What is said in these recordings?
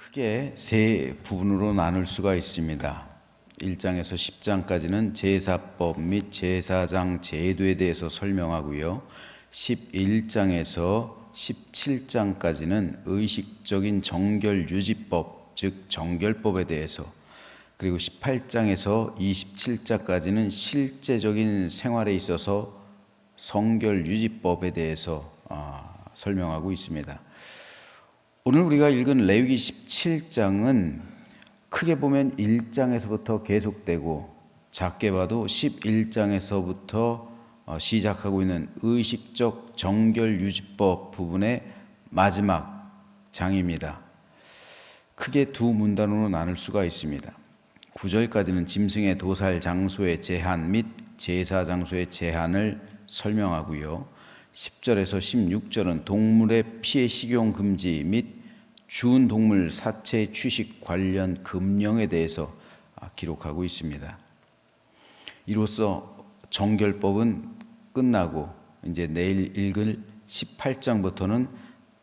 크게 세 부분으로 나눌 수가 있습니다. 1장에서 10장까지는 제사법 및 제사장 제도에 대해서 설명하고요. 11장에서 17장까지는 의식적인 정결 유지법, 즉 정결법에 대해서, 그리고 18장에서 27장까지는 실제적인 생활에 있어서 성결 유지법에 대해서 설명하고 있습니다. 오늘 우리가 읽은 레위기 17장은 크게 보면 1장에서부터 계속되고 작게 봐도 11장에서부터 시작하고 있는 의식적 정결 유지법 부분의 마지막 장입니다. 크게 두 문단으로 나눌 수가 있습니다. 9절까지는 짐승의 도살 장소의 제한 및 제사 장소의 제한을 설명하고요. 10절에서 16절은 동물의 피해 식용 금지 및 죽은 동물 사체 취식 관련 금령에 대해서 기록하고 있습니다. 이로써 정결법은 끝나고 이제 내일 읽을 18장부터는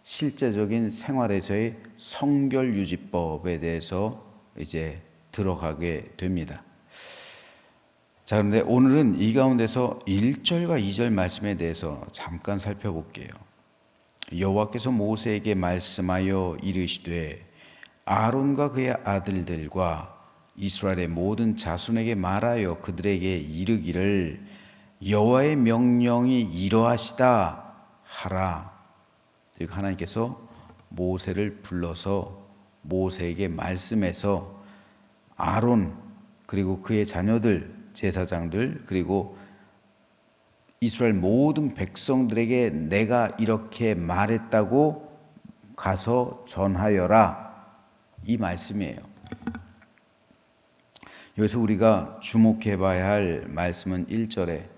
실제적인 생활에서의 성결 유지법에 대해서 이제 들어가게 됩니다. 자, 그런데 오늘은 이 가운데서 1절과 2절 말씀에 대해서 잠깐 살펴볼게요. 여호와께서 모세에게 말씀하여 이르시되 아론과 그의 아들들과 이스라엘의 모든 자손에게 말하여 그들에게 이르기를 여호와의 명령이 이러하시다 하라. 즉 하나님께서 모세를 불러서 모세에게 말씀해서 아론 그리고 그의 자녀들 제사장들 그리고 이스라엘 모든 백성들에게 내가 이렇게 말했다고 가서 전하여라, 이 말씀이에요. 여기서 우리가 주목해 봐야 할 말씀은 1절에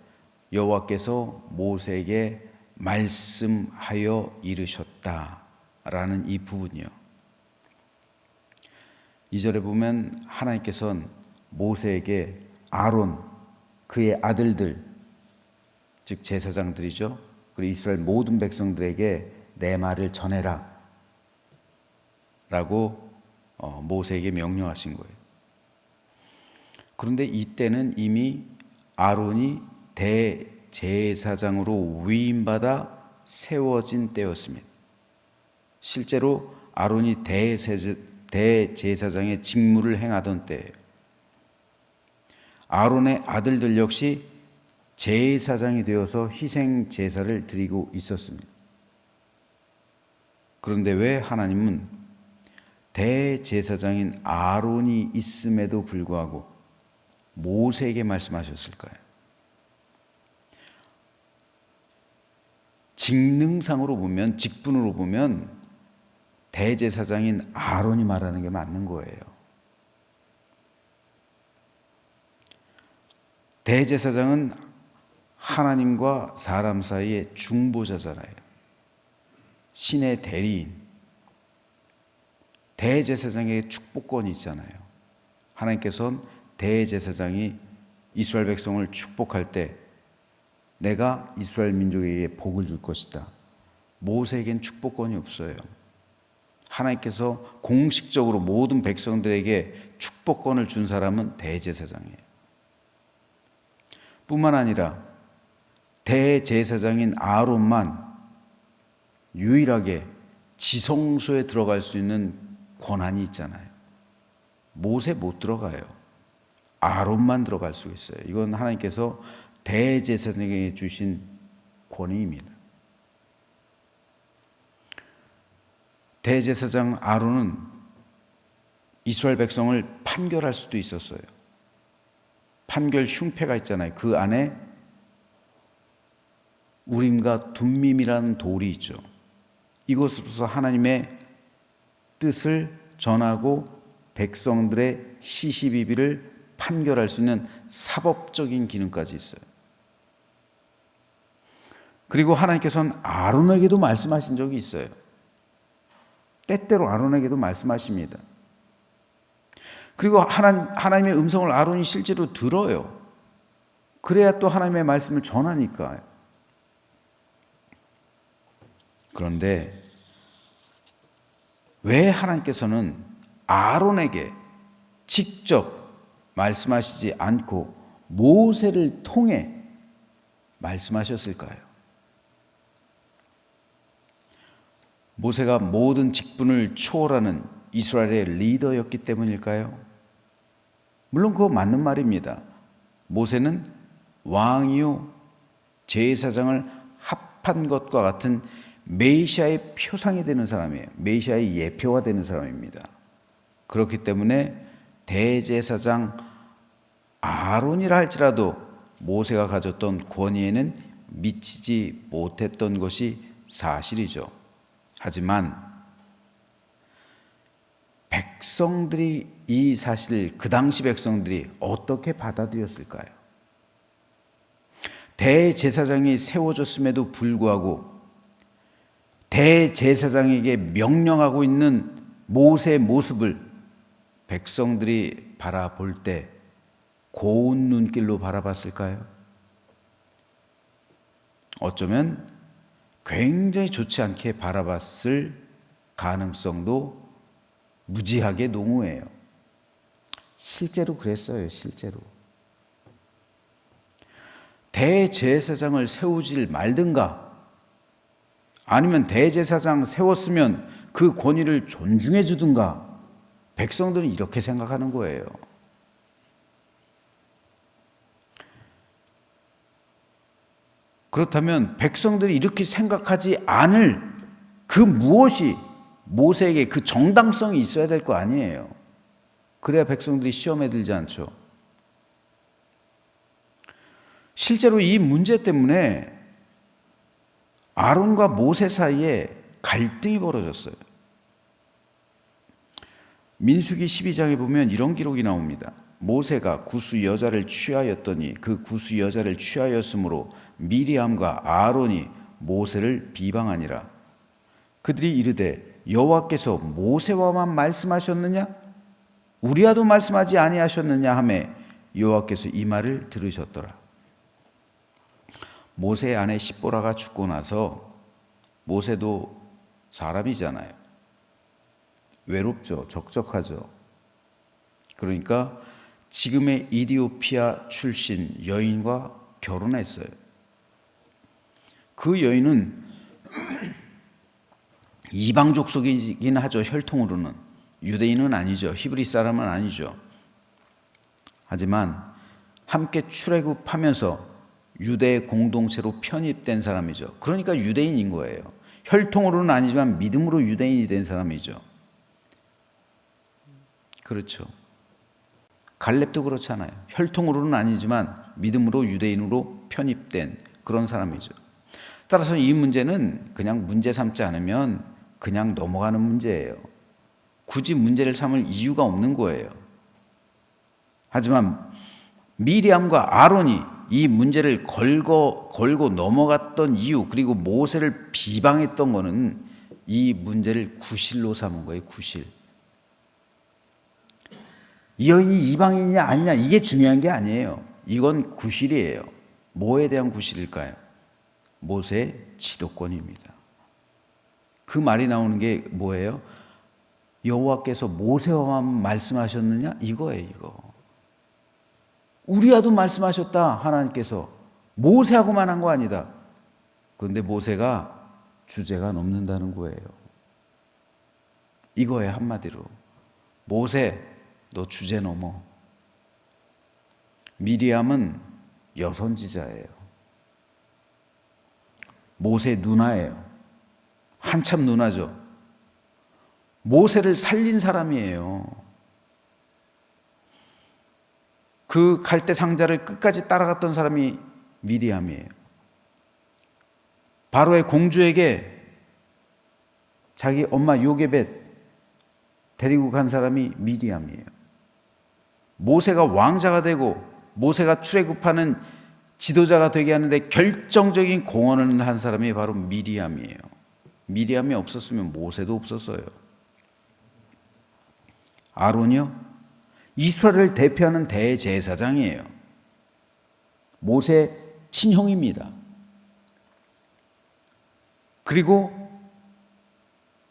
여호와께서 모세에게 말씀하여 이르셨다라는 이 부분이요. 2절에 보면 하나님께서는 모세에게 아론, 그의 아들들, 즉 제사장들이죠. 그리고 이스라엘 모든 백성들에게 내 말을 전해라 라고 모세에게 명령하신 거예요. 그런데 이때는 이미 아론이 대제사장으로 위임받아 세워진 때였습니다. 실제로 아론이 대제사장의 직무를 행하던 때예요. 아론의 아들들 역시 제사장이 되어서 희생 제사를 드리고 있었습니다. 그런데 왜 하나님은 대제사장인 아론이 있음에도 불구하고 모세에게 말씀하셨을까요? 직능상으로 보면, 직분으로 보면 대제사장인 아론이 말하는 게 맞는 거예요. 대제사장은 하나님과 사람 사이의 중보자잖아요. 신의 대리인. 대제사장의 축복권이 있잖아요. 하나님께서는 대제사장이 이스라엘 백성을 축복할 때 내가 이스라엘 민족에게 복을 줄 것이다. 모세에겐 축복권이 없어요. 하나님께서 공식적으로 모든 백성들에게 축복권을 준 사람은 대제사장이에요. 뿐만 아니라 대제사장인 아론만 유일하게 지성소에 들어갈 수 있는 권한이 있잖아요. 모세 못 들어가요. 아론만 들어갈 수 있어요. 이건 하나님께서 대제사장에게 주신 권위입니다. 대제사장 아론은 이스라엘 백성을 판결할 수도 있었어요. 판결 흉패가 있잖아요. 그 안에 우림과 둠밈이라는 돌이 있죠. 이것으로서 하나님의 뜻을 전하고 백성들의 시시비비를 판결할 수 있는 사법적인 기능까지 있어요. 그리고 하나님께서는 아론에게도 말씀하신 적이 있어요. 때때로 아론에게도 말씀하십니다. 그리고 하나님의 음성을 아론이 실제로 들어요. 그래야 또 하나님의 말씀을 전하니까. 그런데 왜 하나님께서는 아론에게 직접 말씀하시지 않고 모세를 통해 말씀하셨을까요? 모세가 모든 직분을 초월하는 이스라엘의 리더였기 때문일까요? 물론 그거 맞는 말입니다. 모세는 왕이요 제사장을 합한 것과 같은 메시아의 표상이 되는 사람이에요. 메시아의 예표가 되는 사람입니다. 그렇기 때문에 대제사장 아론이라 할지라도 모세가 가졌던 권위에는 미치지 못했던 것이 사실이죠. 하지만 백성들이 이 사실, 그 당시 백성들이 어떻게 받아들였을까요? 대제사장이 세워졌음에도 불구하고 대제사장에게 명령하고 있는 모세의 모습을 백성들이 바라볼 때 고운 눈길로 바라봤을까요? 어쩌면 굉장히 좋지 않게 바라봤을 가능성도 무지하게 농후해요. 실제로 그랬어요. 실제로. 대제사장을 세우질 말든가, 아니면 대제사장 세웠으면 그 권위를 존중해 주든가, 백성들은 이렇게 생각하는 거예요. 그렇다면 백성들이 이렇게 생각하지 않을 그 무엇이 모세에게 그 정당성이 있어야 될 거 아니에요. 그래야 백성들이 시험에 들지 않죠. 실제로 이 문제 때문에 아론과 모세 사이에 갈등이 벌어졌어요. 민수기 12장에 보면 이런 기록이 나옵니다. 모세가 구스 여자를 취하였더니 그 구스 여자를 취하였으므로 미리암과 아론이 모세를 비방하니라. 그들이 이르되 여호와께서 모세와만 말씀하셨느냐? 우리와도 말씀하지 아니하셨느냐 하매 여호와께서 이 말을 들으셨더라. 모세의 아내 십보라가 죽고 나서 모세도 사람이잖아요. 외롭죠. 적적하죠. 그러니까 지금의 이디오피아 출신 여인과 결혼했어요. 그 여인은 이방 족속이긴 하죠. 혈통으로는. 유대인은 아니죠. 히브리 사람은 아니죠. 하지만 함께 출애굽하면서 유대 공동체로 편입된 사람이죠. 그러니까 유대인인 거예요. 혈통으로는 아니지만 믿음으로 유대인이 된 사람이죠. 그렇죠. 갈렙도 그렇잖아요. 혈통으로는 아니지만 믿음으로 유대인으로 편입된 그런 사람이죠. 따라서 이 문제는 그냥 문제 삼지 않으면 그냥 넘어가는 문제예요. 굳이 문제를 삼을 이유가 없는 거예요. 하지만 미리암과 아론이 이 문제를 걸고 넘어갔던 이유, 그리고 모세를 비방했던 거는 이 문제를 구실로 삼은 거예요. 구실. 이 여인이 이방인이냐 아니냐 이게 중요한 게 아니에요. 이건 구실이에요. 뭐에 대한 구실일까요? 모세의 지도권입니다. 그 말이 나오는 게 뭐예요? 여호와께서 모세와만 말씀하셨느냐? 이거예요. 이거. 우리와도 말씀하셨다. 하나님께서. 모세하고만 한 거 아니다. 그런데 모세가 주제가 넘는다는 거예요. 이거예요. 한마디로. 모세, 너 주제 넘어. 미리암은 여선지자예요. 모세 누나예요. 한참 누나죠. 모세를 살린 사람이에요. 그 갈대 상자를 끝까지 따라갔던 사람이 미리암이에요. 바로의 공주에게 자기 엄마 요게벳 데리고 간 사람이 미리암이에요. 모세가 왕자가 되고 모세가 출애굽하는 지도자가 되게 하는데 결정적인 공헌을 한 사람이 바로 미리암이에요. 미리암이 없었으면 모세도 없었어요. 아론이요? 이스라엘을 대표하는 대제사장이에요. 모세 친형입니다. 그리고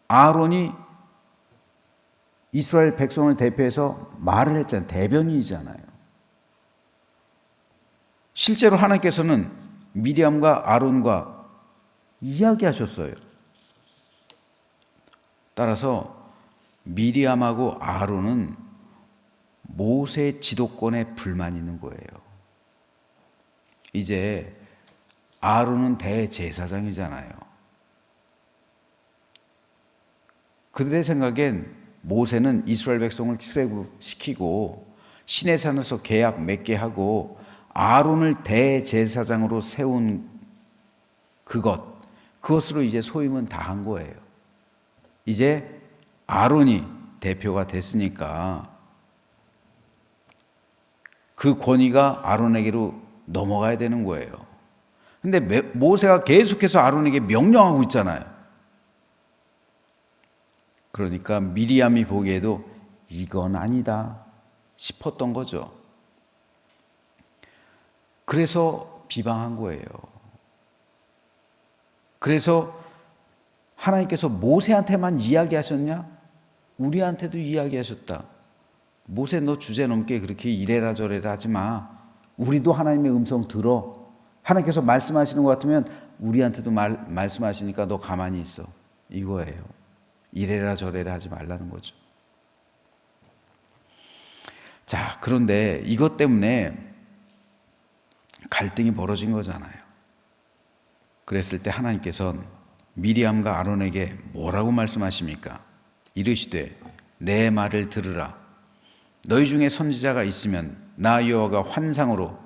아론이 이스라엘 백성을 대표해서 말을 했잖아요. 대변인이잖아요. 실제로 하나님께서는 미리암과 아론과 이야기하셨어요. 따라서 미리암하고 아론은 모세 지도권에 불만이 있는 거예요. 이제 아론은 대제사장이잖아요. 그들의 생각엔 모세는 이스라엘 백성을 출애굽시키고 시내산에서 계약 맺게 하고 아론을 대제사장으로 세운 그것으로 이제 소임은 다 한 거예요. 이제 아론이 대표가 됐으니까 그 권위가 아론에게로 넘어가야 되는 거예요. 근데 모세가 계속해서 아론에게 명령하고 있잖아요. 그러니까 미리암이 보기에도 이건 아니다 싶었던 거죠. 그래서 비방한 거예요. 그래서 하나님께서 모세한테만 이야기하셨냐? 우리한테도 이야기하셨다. 모세, 너 주제 넘게 그렇게 이래라 저래라 하지 마. 우리도 하나님의 음성 들어. 하나님께서 말씀하시는 것 같으면 우리한테도 말씀하시니까 너 가만히 있어. 이거예요. 이래라 저래라 하지 말라는 거죠. 자, 그런데 이것 때문에 갈등이 벌어진 거잖아요. 그랬을 때 하나님께서는 미리암과 아론에게 뭐라고 말씀하십니까? 이르시되 내 말을 들으라. 너희 중에 선지자가 있으면 나 여호와가 환상으로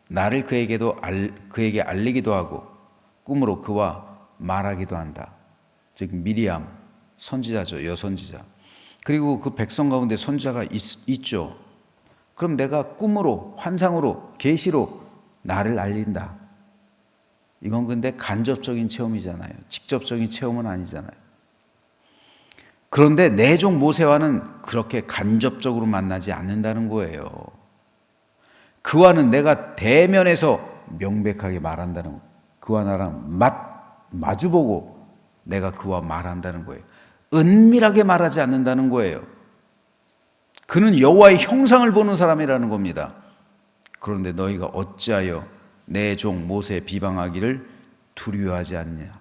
나를 그에게 알리기도 하고 꿈으로 그와 말하기도 한다. 즉 미리암 선지자죠. 여선지자. 그리고 그 백성 가운데 선지자가 있죠. 그럼 내가 꿈으로 환상으로 계시로 나를 알린다. 이건 근데 간접적인 체험이잖아요. 직접적인 체험은 아니잖아요. 그런데 내 종 모세와는 그렇게 간접적으로 만나지 않는다는 거예요. 그와는 내가 대면에서 명백하게 말한다는 거예요. 그와 나랑 마주보고 내가 그와 말한다는 거예요. 은밀하게 말하지 않는다는 거예요. 그는 여호와의 형상을 보는 사람이라는 겁니다. 그런데 너희가 어찌하여 내 종 모세 비방하기를 두려워하지 않냐?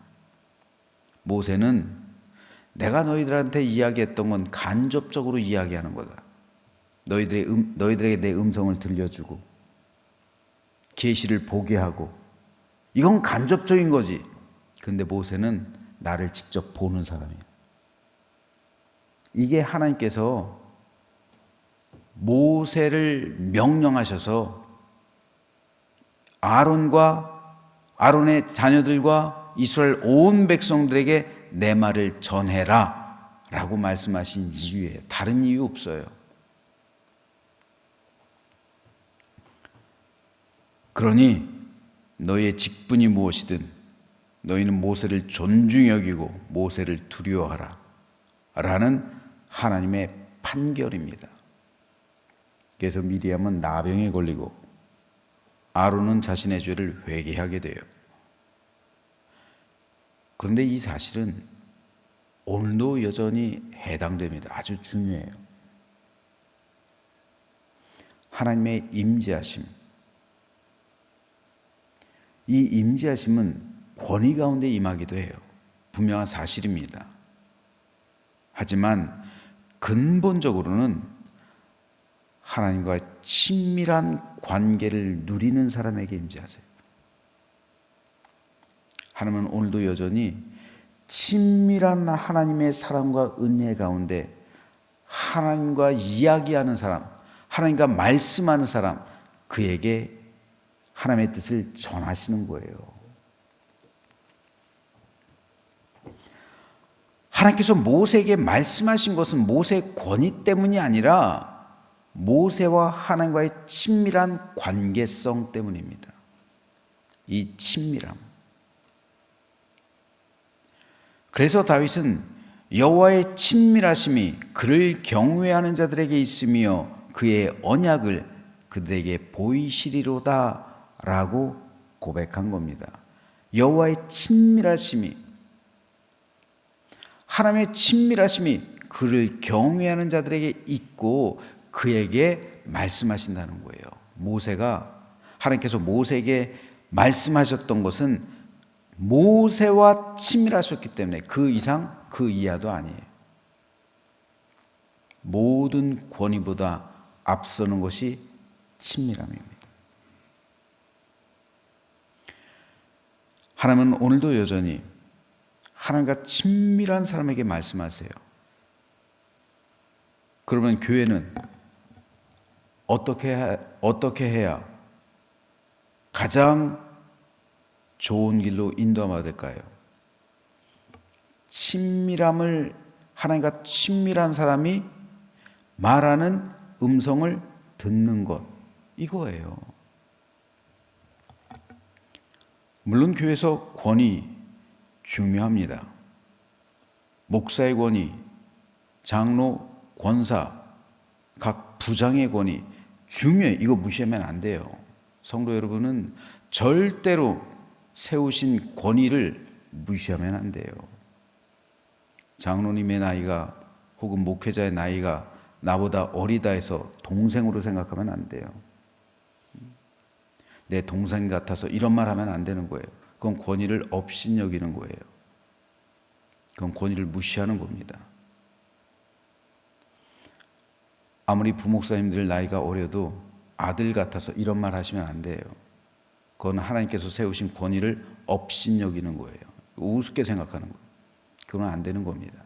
모세는 내가 너희들한테 이야기했던 건 간접적으로 이야기하는 거다. 너희들에게 내 음성을 들려주고 계시를 보게 하고 이건 간접적인 거지. 근데 모세는 나를 직접 보는 사람이야. 이게 하나님께서 모세를 명령하셔서 아론의 자녀들과 이스라엘 온 백성들에게 내 말을 전해라 라고 말씀하신 이유예요. 다른 이유 없어요. 그러니 너희의 직분이 무엇이든 너희는 모세를 존중히 여기고 모세를 두려워하라 라는 하나님의 판결입니다. 그래서 미리암은 나병에 걸리고 아론은 자신의 죄를 회개하게 돼요. 그런데 이 사실은 오늘도 여전히 해당됩니다. 아주 중요해요. 하나님의 임재하심. 이 임재하심은 권위 가운데 임하기도 해요. 분명한 사실입니다. 하지만 근본적으로는 하나님과 친밀한 관계를 누리는 사람에게 임재하세요. 하나님은 오늘도 여전히 친밀한 하나님의 사랑과 은혜 가운데 하나님과 이야기하는 사람, 하나님과 말씀하는 사람, 그에게 하나님의 뜻을 전하시는 거예요. 하나님께서 모세에게 말씀하신 것은 모세의 권위 때문이 아니라 모세와 하나님과의 친밀한 관계성 때문입니다. 이 친밀함. 그래서 다윗은 여호와의 친밀하심이 그를 경외하는 자들에게 있으며 그의 언약을 그들에게 보이시리로다 라고 고백한 겁니다. 여호와의 친밀하심이, 하나님의 친밀하심이 그를 경외하는 자들에게 있고 그에게 말씀하신다는 거예요. 하나님께서 모세에게 말씀하셨던 것은 모세와 친밀하셨기 때문에 그 이상 그 이하도 아니에요. 모든 권위보다 앞서는 것이 친밀함입니다. 하나님은 오늘도 여전히 하나님과 친밀한 사람에게 말씀하세요. 그러면 교회는 어떻게 해야 가장 좋은 길로 인도받을까요? 하나님과 친밀한 사람이 말하는 음성을 듣는 것, 이거예요. 물론 교회에서 권위 중요합니다. 목사의 권위, 장로, 권사, 각 부장의 권위 중요해요. 이거 무시하면 안 돼요. 성도 여러분은 절대로 세우신 권위를 무시하면 안 돼요. 장로님의 나이가 혹은 목회자의 나이가 나보다 어리다 해서 동생으로 생각하면 안 돼요. 내 동생 같아서 이런 말 하면 안 되는 거예요. 그건 권위를 업신여기는 거예요. 그건 권위를 무시하는 겁니다. 아무리 부목사님들 나이가 어려도 아들 같아서 이런 말 하시면 안 돼요. 그건 하나님께서 세우신 권위를 업신여기는 거예요. 우습게 생각하는 거예요. 그건 안 되는 겁니다.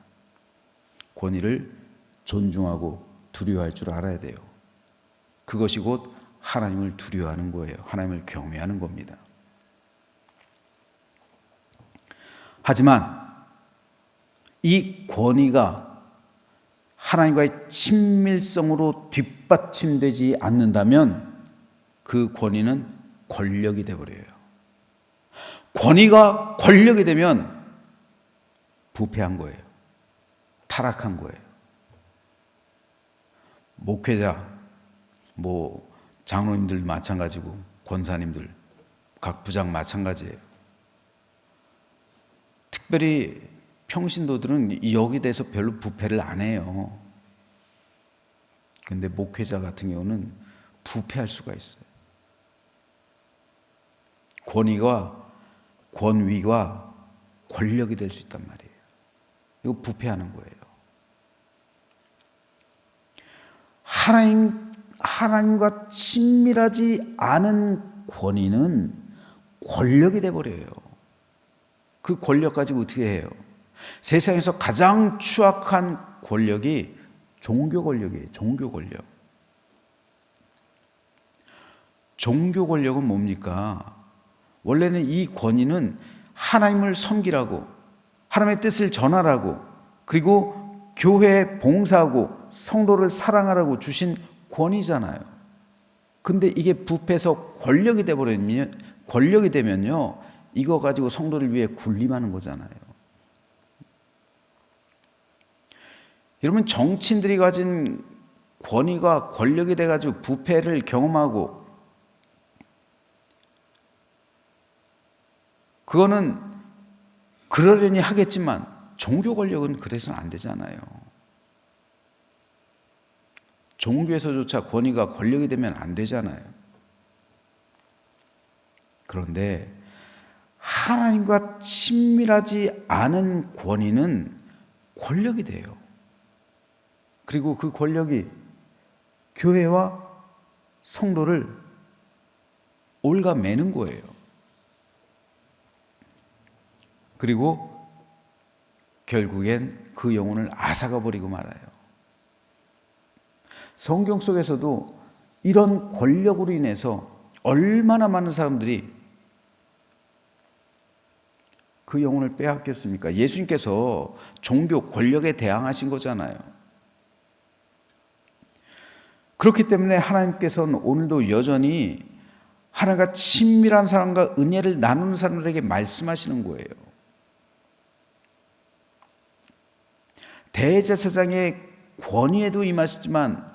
권위를 존중하고 두려워할 줄 알아야 돼요. 그것이 곧 하나님을 두려워하는 거예요. 하나님을 경외하는 겁니다. 하지만 이 권위가 하나님과의 친밀성으로 뒷받침되지 않는다면 그 권위는 권력이 되어버려요. 권위가 권력이 되면 부패한 거예요. 타락한 거예요. 목회자, 장로님들 마찬가지고 권사님들, 각 부장 마찬가지예요. 특별히 평신도들은 여기에 대해서 별로 부패를 안 해요. 근데 목회자 같은 경우는 부패할 수가 있어요. 권위가 권력이 될 수 있단 말이에요. 이거 부패하는 거예요. 하나님과 친밀하지 않은 권위는 권력이 돼버려요. 그 권력 가지고 어떻게 해요? 세상에서 가장 추악한 권력이 종교 권력이에요. 종교 권력. 종교 권력은 뭡니까? 원래는 이 권위는 하나님을 섬기라고, 하나님의 뜻을 전하라고, 그리고 교회에 봉사하고 성도를 사랑하라고 주신 권위잖아요. 근데 이게 부패해서 권력이 되면요, 이거 가지고 성도를 위해 군림하는 거잖아요. 여러분, 정치인들이 가진 권위가 권력이 돼가지고 부패를 경험하고, 그거는 그러려니 하겠지만 종교 권력은 그래서는 안 되잖아요. 종교에서조차 권위가 권력이 되면 안 되잖아요. 그런데 하나님과 친밀하지 않은 권위는 권력이 돼요. 그리고 그 권력이 교회와 성도를 올가매는 거예요. 그리고 결국엔 그 영혼을 앗아가 버리고 말아요. 성경 속에서도 이런 권력으로 인해서 얼마나 많은 사람들이 그 영혼을 빼앗겼습니까? 예수님께서 종교 권력에 대항하신 거잖아요. 그렇기 때문에 하나님께서는 오늘도 여전히 하나님과 친밀한 사람과 은혜를 나누는 사람들에게 말씀하시는 거예요. 대제사장의 권위에도 임하시지만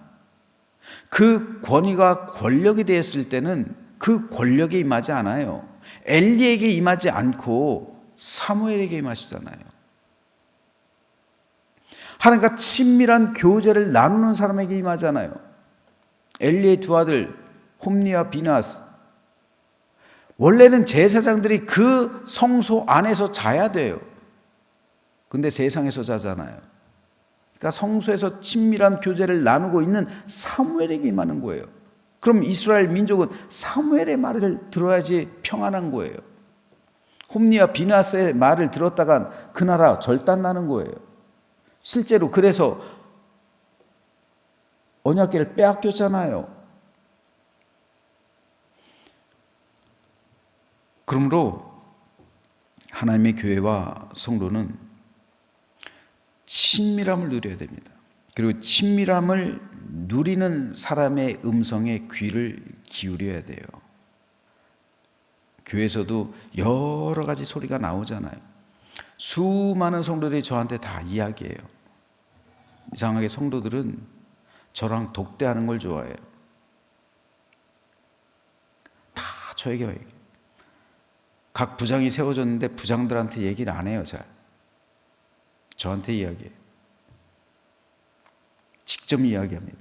그 권위가 권력이 되었을 때는 그 권력에 임하지 않아요. 엘리에게 임하지 않고 사무엘에게 임하시잖아요. 하나님과 친밀한 교제를 나누는 사람에게 임하잖아요. 엘리의 두 아들 홈니와 비나스, 원래는 제사장들이 그 성소 안에서 자야 돼요. 근데 세상에서 자잖아요. 그러니까 성소에서 친밀한 교제를 나누고 있는 사무엘에게 임하는 거예요. 그럼 이스라엘 민족은 사무엘의 말을 들어야지 평안한 거예요. 홈니와 비나스의 말을 들었다간 그 나라 절단나는 거예요. 실제로 그래서 언약궤를 빼앗겼잖아요. 그러므로 하나님의 교회와 성도는 친밀함을 누려야 됩니다. 그리고 친밀함을 누리는 사람의 음성에 귀를 기울여야 돼요. 교회에서도 여러 가지 소리가 나오잖아요. 수많은 성도들이 저한테 다 이야기해요. 이상하게 성도들은 저랑 독대하는 걸 좋아해요. 다 저에게 얘기해요. 각 부장이 세워졌는데 부장들한테 얘기를 안 해요. 잘 저한테 이야기해요. 직접 이야기합니다.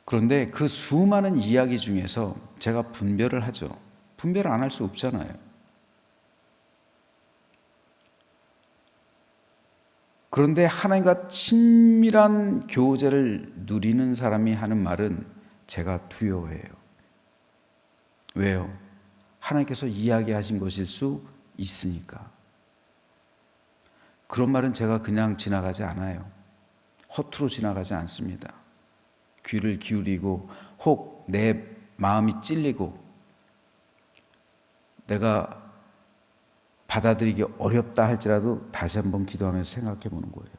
그런데 그 수많은 이야기 중에서 제가 분별을 하죠. 분별을 안 할 수 없잖아요. 그런데 하나님과 친밀한 교제를 누리는 사람이 하는 말은 제가 두려워해요. 왜요? 하나님께서 이야기하신 것일 수 있으니까. 그런 말은 제가 그냥 지나가지 않아요. 허투루 지나가지 않습니다. 귀를 기울이고 혹 내 마음이 찔리고 내가 받아들이기 어렵다 할지라도 다시 한번 기도하면서 생각해 보는 거예요.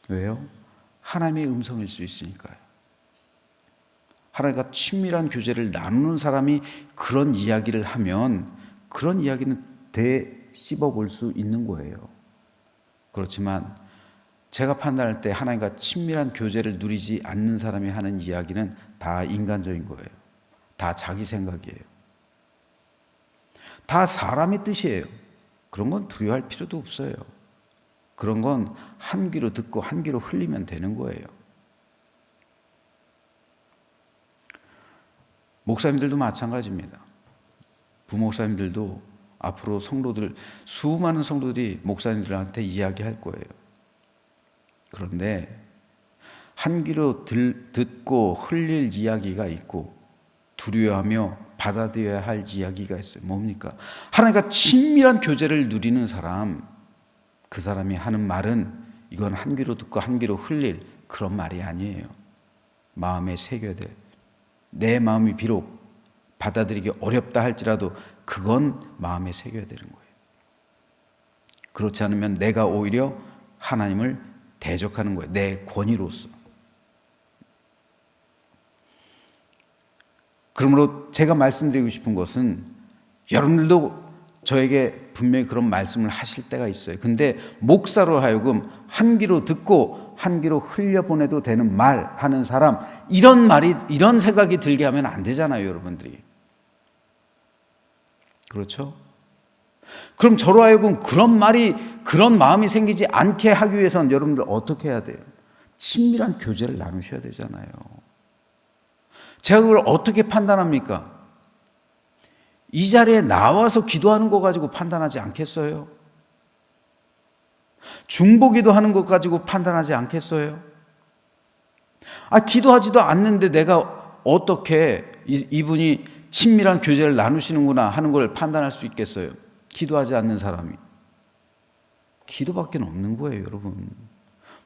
왜요? 하나님의 음성일 수 있으니까요. 하나님과 친밀한 교제를 나누는 사람이 그런 이야기를 하면 그런 이야기는 되씹어 볼 수 있는 거예요. 그렇지만 제가 판단할 때 하나님과 친밀한 교제를 누리지 않는 사람이 하는 이야기는 다 인간적인 거예요. 다 자기 생각이에요. 다 사람의 뜻이에요. 그런 건 두려워할 필요도 없어요. 그런 건 한 귀로 듣고 한 귀로 흘리면 되는 거예요. 목사님들도 마찬가지입니다. 부목사님들도 앞으로 성도들, 수많은 성도들이 목사님들한테 이야기할 거예요. 그런데 한 귀로 듣고 흘릴 이야기가 있고 두려워하며 받아들여야 할 이야기가 있어요. 뭡니까? 하나님과 친밀한 교제를 누리는 사람, 그 사람이 하는 말은 이건 한 귀로 듣고 한 귀로 흘릴 그런 말이 아니에요. 마음에 새겨야 돼. 내 마음이 비록 받아들이기 어렵다 할지라도 그건 마음에 새겨야 되는 거예요. 그렇지 않으면 내가 오히려 하나님을 대적하는 거예요. 내 권위로서. 그러므로 제가 말씀드리고 싶은 것은 여러분들도 저에게 분명히 그런 말씀을 하실 때가 있어요. 근데 목사로 하여금 한 귀로 듣고 한 귀로 흘려보내도 되는 말 하는 사람, 이런 생각이 들게 하면 안 되잖아요, 여러분들이. 그렇죠? 그럼 저로 하여금 그런 마음이 생기지 않게 하기 위해서는 여러분들 어떻게 해야 돼요? 친밀한 교제를 나누셔야 되잖아요. 제가 그걸 어떻게 판단합니까? 이 자리에 나와서 기도하는 거 가지고 판단하지 않겠어요? 중보기도 하는 것 가지고 판단하지 않겠어요? 기도하지도 않는데 내가 어떻게 이분이 친밀한 교제를 나누시는구나 하는 걸 판단할 수 있겠어요? 기도하지 않는 사람이. 기도밖에 없는 거예요, 여러분.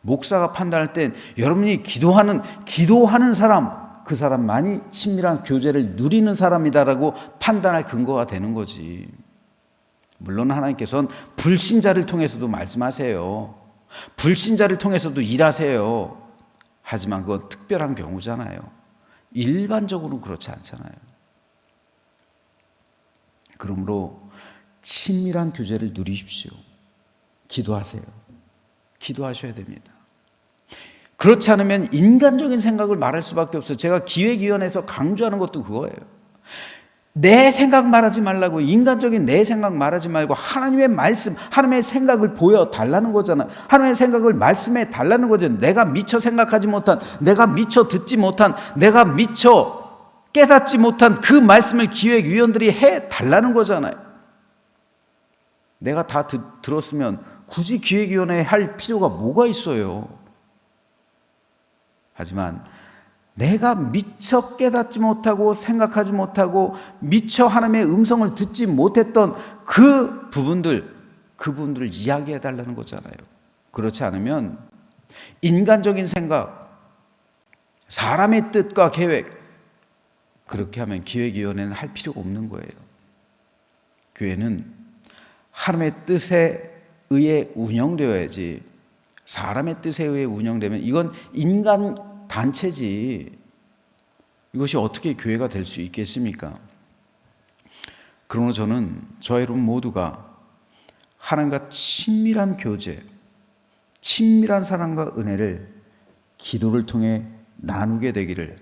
목사가 판단할 땐 여러분이 기도하는 사람, 그 사람만이 친밀한 교제를 누리는 사람이다라고 판단할 근거가 되는 거지. 물론 하나님께서는 불신자를 통해서도 말씀하세요. 불신자를 통해서도 일하세요. 하지만 그건 특별한 경우잖아요. 일반적으로는 그렇지 않잖아요. 그러므로 친밀한 교제를 누리십시오. 기도하세요. 기도하셔야 됩니다. 그렇지 않으면 인간적인 생각을 말할 수밖에 없어요. 제가 기획위원회에서 강조하는 것도 그거예요. 내 생각 말하지 말라고, 인간적인 내 생각 말하지 말고 하나님의 말씀, 하나님의 생각을 보여달라는 거잖아. 하나님의 생각을 말씀해 달라는 거잖아. 내가 미처 생각하지 못한, 내가 미처 듣지 못한, 내가 미처 깨닫지 못한 그 말씀을 기획위원들이 해 달라는 거잖아요. 내가 다 들었으면 굳이 기획위원회 할 필요가 뭐가 있어요. 하지만 내가 미처 깨닫지 못하고 생각하지 못하고 미처 하나님의 음성을 듣지 못했던 그 부분들을 이야기해 달라는 거잖아요. 그렇지 않으면 인간적인 생각, 사람의 뜻과 계획, 그렇게 하면 기획위원회는 할 필요가 없는 거예요. 교회는 하나님의 뜻에 의해 운영되어야지, 사람의 뜻에 의해 운영되면 이건 인간 단체지, 이것이 어떻게 교회가 될 수 있겠습니까? 그러므로 저는 저와 여러분 모두가 하나님과 친밀한 교제, 친밀한 사랑과 은혜를 기도를 통해 나누게 되기를,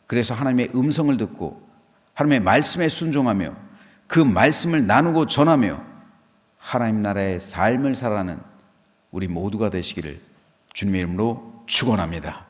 그래서 하나님의 음성을 듣고 하나님의 말씀에 순종하며 그 말씀을 나누고 전하며 하나님 나라의 삶을 살아가는 우리 모두가 되시기를 주님의 이름으로 축원합니다.